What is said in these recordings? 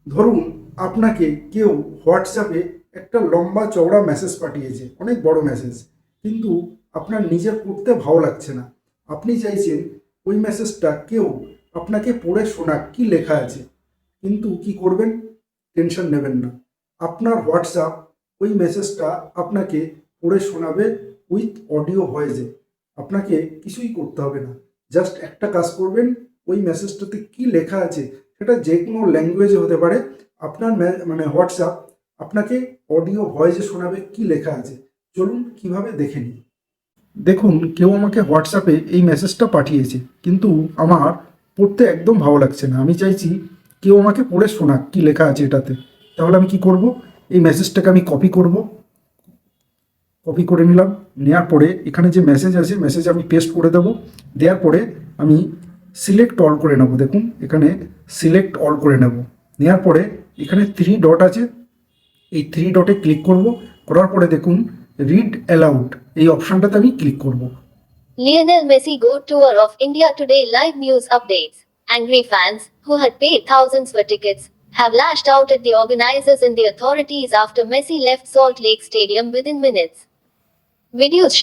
ধরুন আপনাকে কেউ হোয়াটসঅ্যাপে একটা লম্বা চওড়া মেসেজ পাঠিয়েছে, অনেক বড় মেসেজ, কিন্তু আপনার নিজের পড়তে ভালো লাগছে না। আপনি চাইছেন ওই মেসেজটা কেউ আপনাকে পড়ে শোনাক কি লেখা আছে, কিন্তু কি করবেন? টেনশন নেবেন না, আপনার হোয়াটসঅ্যাপ ওই মেসেজটা আপনাকে পড়ে শোনাবে উইথ অডিও ভয়েসে। আপনাকে কিছুই করতে হবে না, জাস্ট একটা কাজ করবেন, ওই মেসেজটাতে কি লেখা আছে সেটা যে কোনো ল্যাঙ্গুয়েজে হতে পারে, আপনার মানে হোয়াটসঅ্যাপ আপনাকে অডিও ভয়েসে শোনাবে কি লেখা আছে। চলুন কিভাবে দেখে নিই। দেখুন, কেউ আমাকে হোয়াটসঅ্যাপে এই মেসেজটা পাঠিয়েছে, কিন্তু আমার পড়তে একদম ভালো লাগছে না। আমি চাইছি কেউ আমাকে পড়ে শোনাক কি লেখা আছে এটাতে। তাহলে আমি কি করব? এই মেসেজটাকে আমি কপি করব, কপি করে নিলাম। নেওয়ার পরে এখানে যে মেসেজ আছে মেসেজ আমি পেস্ট করে দেবো। দেওয়ার পরে আমি সিলেক্ট অল করে নেব। দেখুন এখানে সিলেক্ট অল করে নেব। নেওয়ার পরে এখানে থ্রি ডট আছে, এই থ্রি ডটে ক্লিক করব। করার পরে দেখুন রিড অ্যালাউড এই অপশানটাতে আমি ক্লিক করব। Lionel Messi Go Tour of India Today live news updates. Angry fans, who had paid thousands for tickets, have lashed out at the organizers and the authorities after Messi left Salt Lake Stadium within minutes. Videos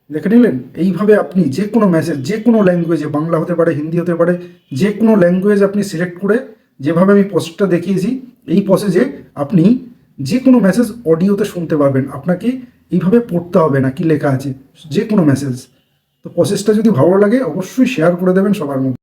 দেখে নিলেন? এইভাবে আপনি যে কোনো message যে কোনো ল্যাঙ্গুয়েজে, বাংলা হতে পারে, হিন্দি হতে পারে, যে কোনো ল্যাঙ্গুয়েজ আপনি সিলেক্ট করে, যেভাবে আমি প্রসেসটা দেখিয়েছি এই প্রসেসে আপনি যে কোনো মেসেজ অডিওতে শুনতে পারবেন। আপনাকে এইভাবে পড়তে হবে না কি লেখা আছে, যে কোনো মেসেজ। তো প্রসেসটা যদি ভালো লাগে অবশ্যই শেয়ার করে দেবেন সবার মধ্যে।